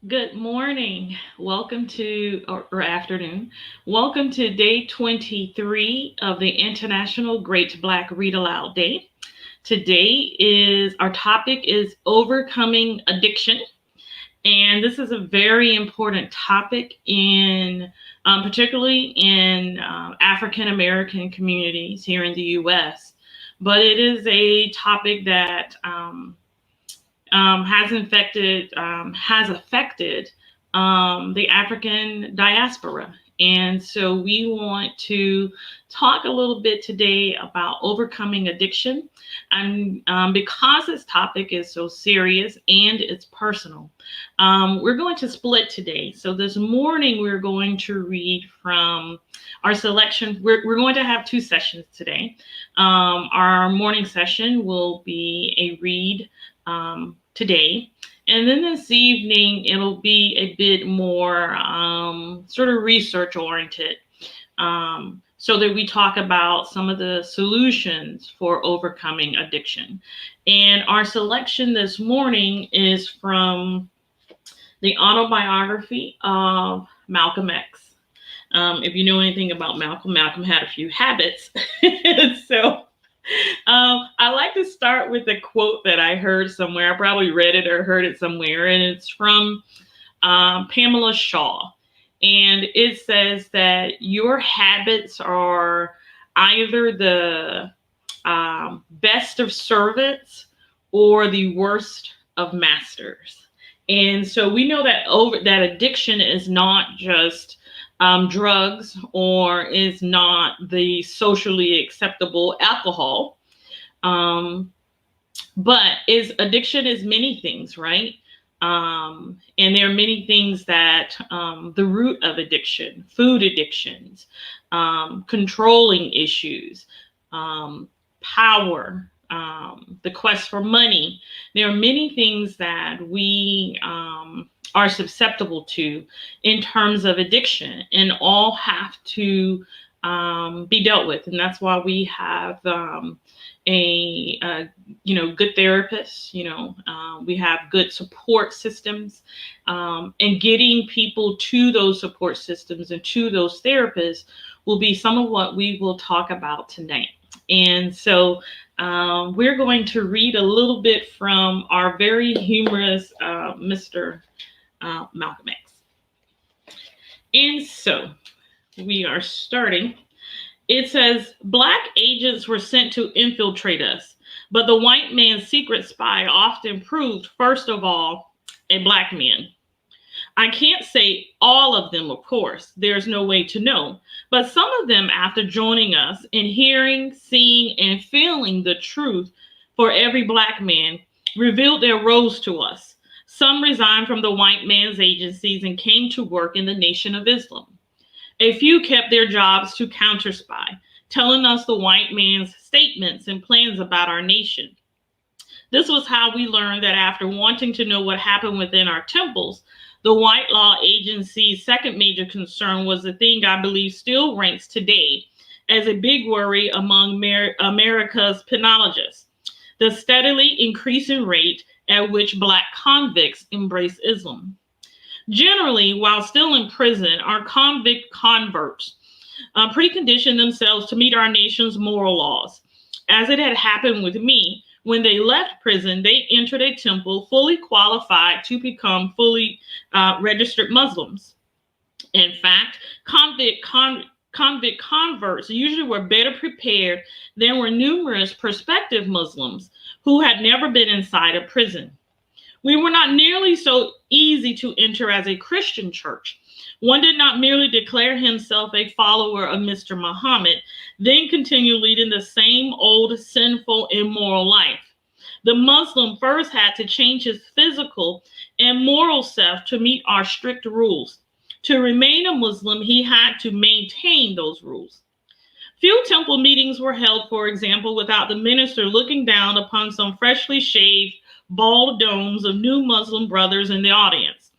Good morning. Welcome to, or afternoon. Welcome to day 23 of the International Great Black Read Aloud Day. Today is our topic is overcoming addiction. And this is a very important topic particularly in African American communities here in the U.S. But it is a topic that has affected the African diaspora. And so we want to talk a little bit today about overcoming addiction. And because this topic is so serious and it's personal, we're going to split today. So this morning, we're going to read from our selection. We're going to have two sessions today. Our morning session will be a read today. And then this evening, it'll be a bit more sort of research oriented so that we talk about some of the solutions for overcoming addiction. And our selection this morning is from the Autobiography of Malcolm X. If you know anything about Malcolm, Malcolm had a few habits. So I like to start with a quote that I heard somewhere. I probably read it or heard it somewhere, and it's from Pamela Shaw. And it says that your habits are either the best of servants or the worst of masters. And so we know that addiction is not just drugs or is not the socially acceptable alcohol. But is addiction is many things, right? And there are many things that the root of addiction, food addictions, controlling issues, power, the quest for money. There are many things that we are susceptible to in terms of addiction, and all have to be dealt with. And that's why we have good therapists. We have good support systems, and getting people to those support systems and to those therapists will be some of what we will talk about tonight. And so we're going to read a little bit from our very humorous Mr. Malcolm X. And so we are starting. It says, Black agents were sent to infiltrate us, but the white man's secret spy often proved, first of all, a Black man. I can't say all of them, of course. There's no way to know. But some of them, after joining us and hearing, seeing, and feeling the truth for every Black man, revealed their roles to us. Some resigned from the white man's agencies and came to work in the Nation of Islam. A few kept their jobs to counterspy, telling us the white man's statements and plans about our nation. This was how we learned that after wanting to know what happened within our temples, the white law agency's second major concern was the thing I believe still ranks today as a big worry among America's penologists: the steadily increasing rate at which Black convicts embrace Islam. Generally, while still in prison, our convict converts preconditioned themselves to meet our nation's moral laws. As it had happened with me, when they left prison, they entered a temple fully qualified to become fully registered Muslims. In fact, convict converts usually were better prepared than were numerous prospective Muslims who had never been inside a prison. We were not nearly so easy to enter as a Christian church. One did not merely declare himself a follower of Mr. Muhammad, then continue leading the same old sinful, immoral life. The Muslim first had to change his physical and moral self to meet our strict rules. To remain a Muslim, he had to maintain those rules. Few temple meetings were held, for example, without the minister looking down upon some freshly shaved, bald domes of new Muslim brothers in the audience.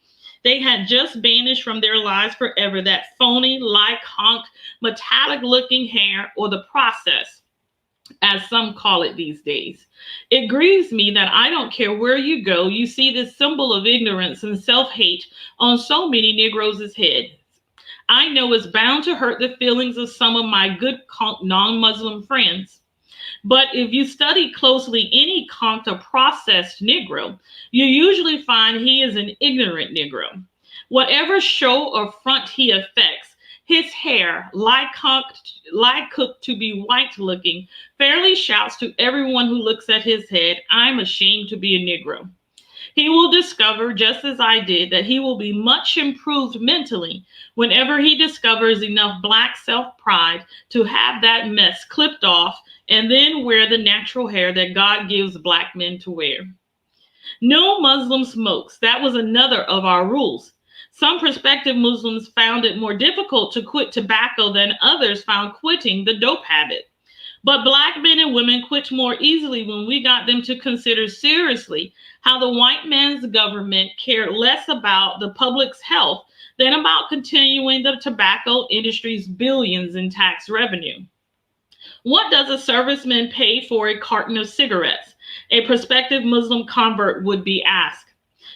They had just banished from their lives forever that phony, light-honked, metallic-looking hair or the process as some call it these days. It grieves me that I don't care where you go, you see this symbol of ignorance and self hate on so many Negroes' heads. I know it's bound to hurt the feelings of some of my good non Muslim friends. But if you study closely any Conta processed Negro, you usually find he is an ignorant Negro. Whatever show or front he affects, his hair, lie cooked to be white looking, fairly shouts to everyone who looks at his head, I'm ashamed to be a Negro. He will discover, just as I did, that he will be much improved mentally whenever he discovers enough black self pride to have that mess clipped off and then wear the natural hair that God gives black men to wear. No Muslim smokes. That was another of our rules. Some prospective Muslims found it more difficult to quit tobacco than others found quitting the dope habit. But black men and women quit more easily when we got them to consider seriously how the white man's government cared less about the public's health than about continuing the tobacco industry's billions in tax revenue. What does a serviceman pay for a carton of cigarettes? A prospective Muslim convert would be asked.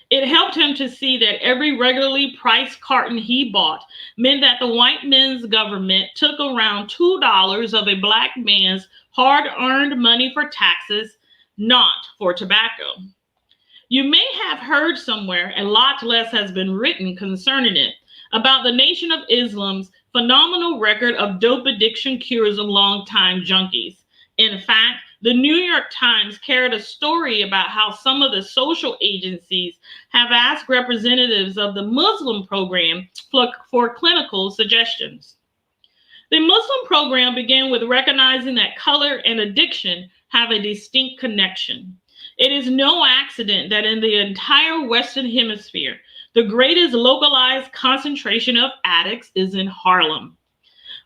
It helped him to see that every regularly priced carton he bought meant that the white men's government took around $2 of a black man's hard-earned money for taxes, not for tobacco. You may have heard somewhere, a lot less has been written concerning it, about the Nation of Islam's phenomenal record of dope addiction cures of longtime junkies. In fact, the New York Times carried a story about how some of the social agencies have asked representatives of the Muslim program for clinical suggestions. The Muslim program began with recognizing that color and addiction have a distinct connection. It is no accident that in the entire Western Hemisphere, the greatest localized concentration of addicts is in Harlem.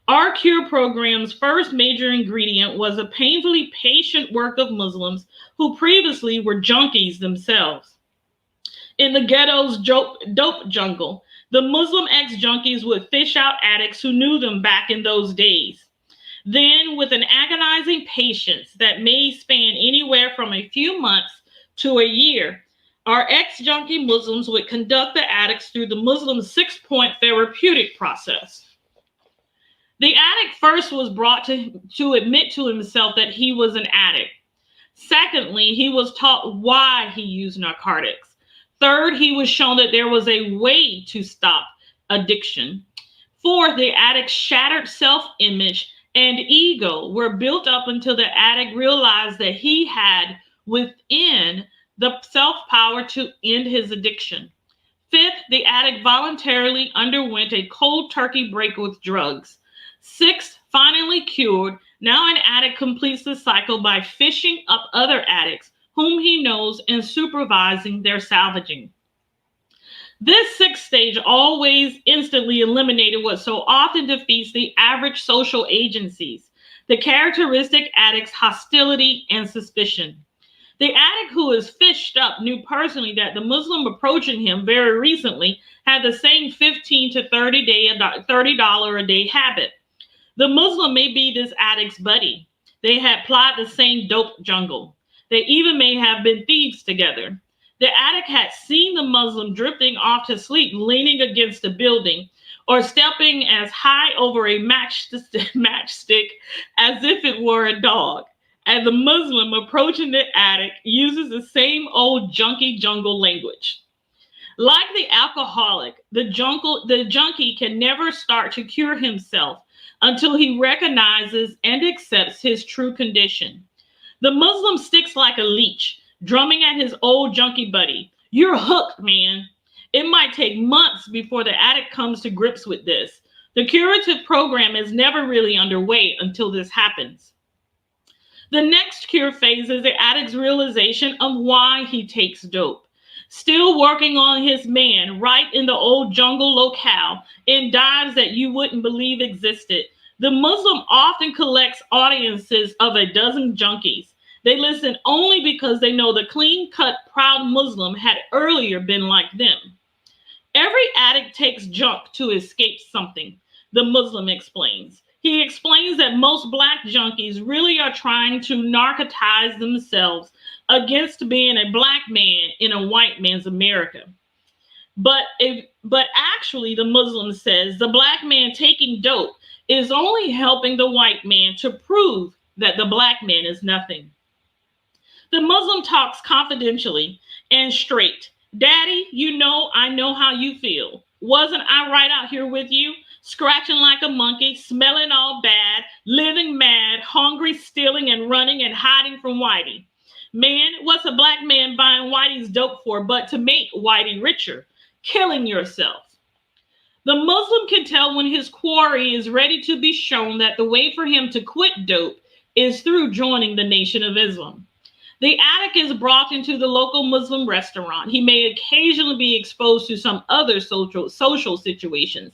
Our cure program's first major ingredient was a painfully patient work of Muslims who previously were junkies themselves. In the ghetto's dope jungle, the Muslim ex-junkies would fish out addicts who knew them back in those days. Then, with an agonizing patience that may span anywhere from a few months to a year, our ex-junkie Muslims would conduct the addicts through the Muslim six-point therapeutic process. The addict first was brought to admit to himself that he was an addict. Secondly, he was taught why he used narcotics. Third, he was shown that there was a way to stop addiction. Fourth, the addict's shattered self-image and ego were built up until the addict realized that he had within the self-power to end his addiction. Fifth, the addict voluntarily underwent a cold turkey break with drugs. Sixth, finally cured, now an addict completes the cycle by fishing up other addicts whom he knows and supervising their salvaging. This sixth stage always instantly eliminated what so often defeats the average social agencies, the characteristic addict's hostility and suspicion. The addict who is fished up knew personally that the Muslim approaching him very recently had the same $15 to $30 a day habit. The Muslim may be this addict's buddy. They had plotted the same dope jungle. They even may have been thieves together. The addict had seen the Muslim drifting off to sleep, leaning against a building, or stepping as high over a matchstick as if it were a dog. And the Muslim approaching the addict uses the same old junkie jungle language. Like the alcoholic, the junkie can never start to cure himself until he recognizes and accepts his true condition. The Muslim sticks like a leech, drumming at his old junkie buddy. You're hooked, man. It might take months before the addict comes to grips with this. The curative program is never really underway until this happens. The next cure phase is the addict's realization of why he takes dope. Still working on his man right in the old jungle locale in dives that you wouldn't believe existed. The Muslim often collects audiences of a dozen junkies. They listen only because they know the clean-cut, proud Muslim had earlier been like them. Every addict takes junk to escape something, the Muslim explains. He explains that most black junkies really are trying to narcotize themselves against being a black man in a white man's America. But actually, the Muslim says the black man taking dope is only helping the white man to prove that the black man is nothing. The Muslim talks confidentially and straight. Daddy, I know how you feel. Wasn't I right out here with you? Scratching like a monkey, smelling all bad, living mad, hungry, stealing and running and hiding from Whitey. Man, what's a black man buying Whitey's dope for but to make Whitey richer? Killing yourself. The Muslim can tell when his quarry is ready to be shown that the way for him to quit dope is through joining the Nation of Islam. The addict is brought into the local Muslim restaurant. He may occasionally be exposed to some other social situations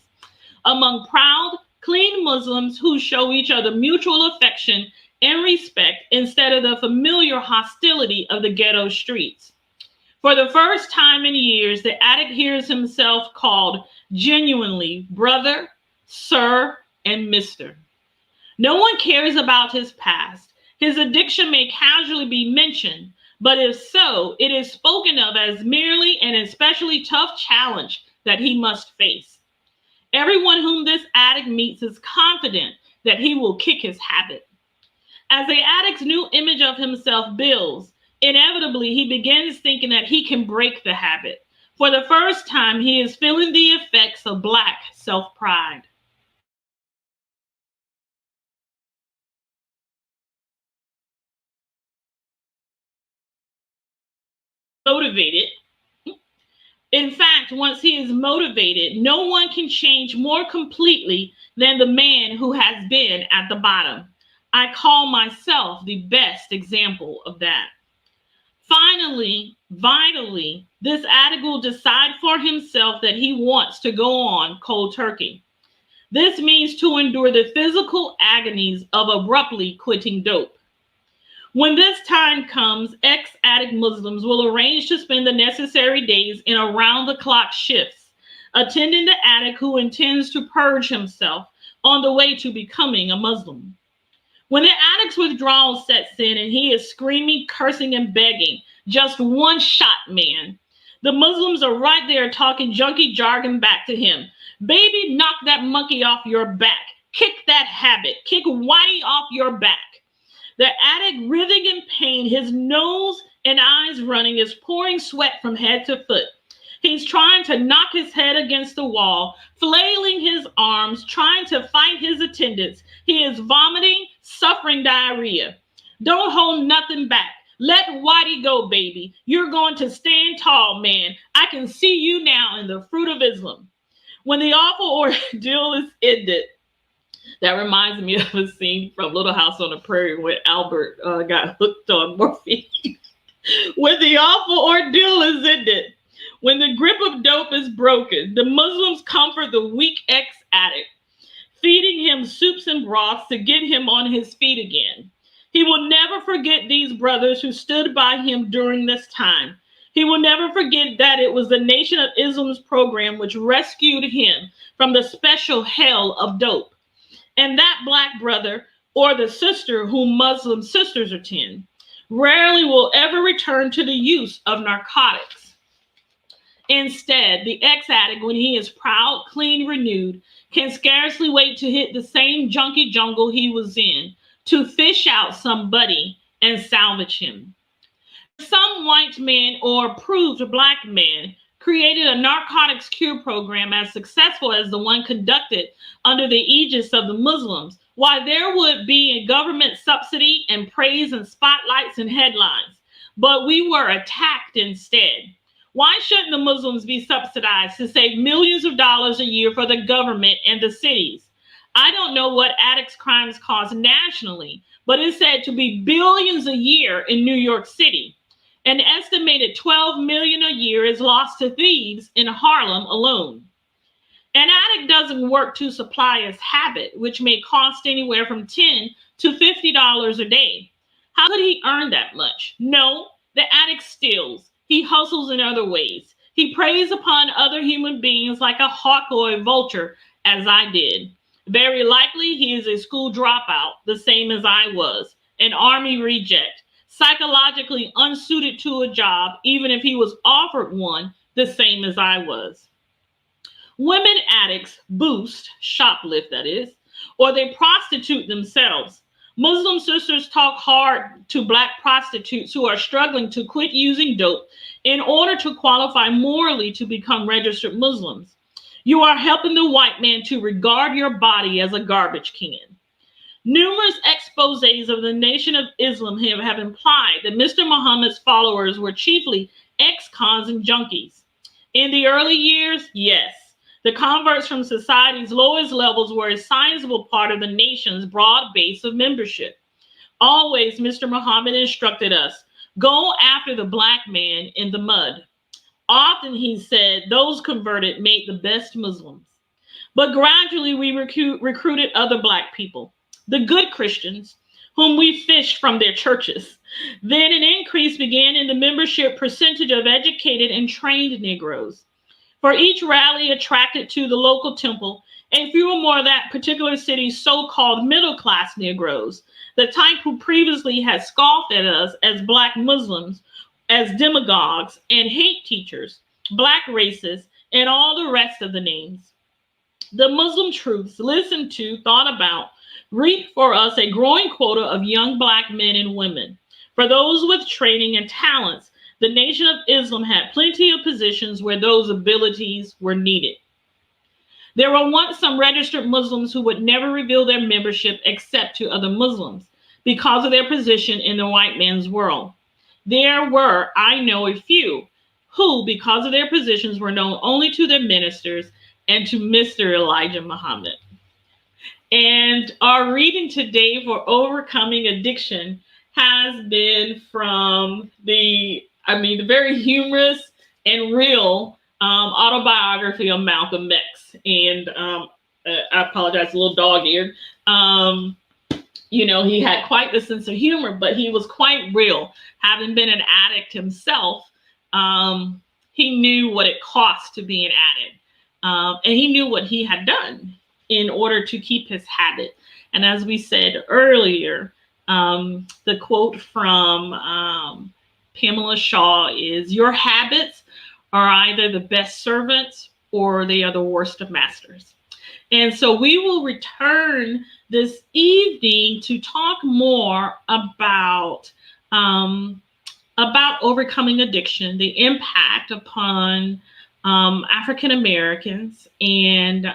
among proud, clean Muslims who show each other mutual affection and respect instead of the familiar hostility of the ghetto streets. For the first time in years, the addict hears himself called genuinely brother, sir, and mister. No one cares about his past. His addiction may casually be mentioned, but if so, it is spoken of as merely an especially tough challenge that he must face. Everyone whom this addict meets is confident that he will kick his habit. As the addict's new image of himself builds, inevitably he begins thinking that he can break the habit. For the first time, he is feeling the effects of black self-pride. Motivated. In fact, once he is motivated, no one can change more completely than the man who has been at the bottom. I call myself the best example of that. Finally, vitally, this addict will decide for himself that he wants to go on cold turkey. This means to endure the physical agonies of abruptly quitting dope. When this time comes, ex-addict Muslims will arrange to spend the necessary days in around-the-clock shifts, attending the addict who intends to purge himself on the way to becoming a Muslim. When the addict's withdrawal sets in and he is screaming, cursing, and begging, just one shot, man, the Muslims are right there talking junkie jargon back to him. Baby, knock that monkey off your back. Kick that habit. Kick Whitey off your back. The addict, writhing in pain, his nose and eyes running, is pouring sweat from head to foot. He's trying to knock his head against the wall, flailing his arms, trying to fight his attendants. He is vomiting, suffering diarrhea. Don't hold nothing back. Let Whitey go, baby. You're going to stand tall, man. I can see you now in the fruit of Islam. When the awful ordeal is ended, that reminds me of a scene from Little House on the Prairie where Albert got hooked on morphine. When the awful ordeal is ended, when the grip of dope is broken, the Muslims comfort the weak ex-addict, feeding him soups and broths to get him on his feet again. He will never forget these brothers who stood by him during this time. He will never forget that it was the Nation of Islam's program which rescued him from the special hell of dope. And that black brother or the sister whom Muslim sisters attend rarely will ever return to the use of narcotics. Instead, the ex-addict, when he is proud, clean, renewed, can scarcely wait to hit the same junkie jungle he was in, to fish out somebody and salvage him. Some white man or approved black man created a narcotics cure program as successful as the one conducted under the aegis of the Muslims, why there would be a government subsidy and praise and spotlights and headlines. But we were attacked instead. Why shouldn't the Muslims be subsidized to save millions of dollars a year for the government and the cities? I don't know what addicts' crimes cost nationally, but it's said to be billions a year in New York City. An estimated $12 million a year is lost to thieves in Harlem alone. An addict doesn't work to supply his habit, which may cost anywhere from $10 to $50 a day. How could he earn that much? No, the addict steals. He hustles in other ways. He preys upon other human beings like a hawk or a vulture, as I did. Very likely he is a school dropout, the same as I was, an army reject, psychologically unsuited to a job, even if he was offered one, the same as I was. Women addicts boost, shoplift that is, or they prostitute themselves. Muslim sisters talk hard to black prostitutes who are struggling to quit using dope in order to qualify morally to become registered Muslims. You are helping the white man to regard your body as a garbage can. Numerous exposés of the Nation of Islam have implied that Mr. Muhammad's followers were chiefly ex-cons and junkies. In the early years, yes, the converts from society's lowest levels were a sizable part of the nation's broad base of membership. Always, Mr. Muhammad instructed us, go after the black man in the mud. Often, he said, those converted made the best Muslims. But gradually, we recruited other black people, the good Christians, whom we fished from their churches. Then an increase began in the membership percentage of educated and trained Negroes. For each rally attracted to the local temple, a few or more of that particular city's so-called middle-class Negroes, the type who previously had scoffed at us as black Muslims, as demagogues and hate teachers, black racists, and all the rest of the names. The Muslim troops listened to, thought about, reaped for us a growing quota of young black men and women. For those with training and talents, the Nation of Islam had plenty of positions where those abilities were needed. There were once some registered Muslims who would never reveal their membership except to other Muslims because of their position in the white man's world. There were, I know, a few who, because of their positions, were known only to their ministers and to Mr. Elijah Muhammad. And our reading today for Overcoming Addiction has been from the very humorous and real Autobiography of Malcolm X. And I apologize, a little dog-eared. He had quite the sense of humor, but he was quite real. Having been an addict himself, he knew what it cost to be an addict. And he knew what he had done in order to keep his habit. And as we said earlier, the quote from Pamela Shaw is, your habits are either the best servants or they are the worst of masters. And so we will return this evening to talk more about overcoming addiction, the impact upon African Americans, and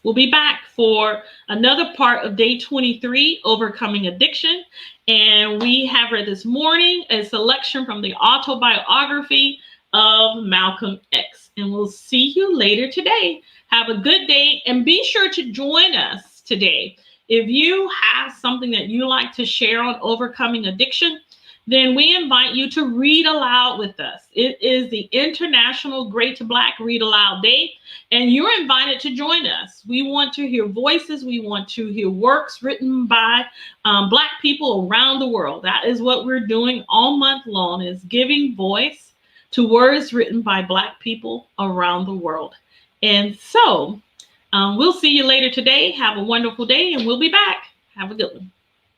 we'll be back for another part of day 23, Overcoming Addiction. And we have read this morning a selection from the Autobiography of Malcolm X. And we'll see you later today. Have a good day and be sure to join us today. If you have something that you like to share on overcoming addiction, then we invite you to read aloud with us. It is the International Great to Black Read Aloud Day, and you're invited to join us. We want to hear voices. We want to hear works written by Black people around the world. That is what we're doing all month long, is giving voice to words written by Black people around the world. And so we'll see you later today. Have a wonderful day, and we'll be back. Have a good one.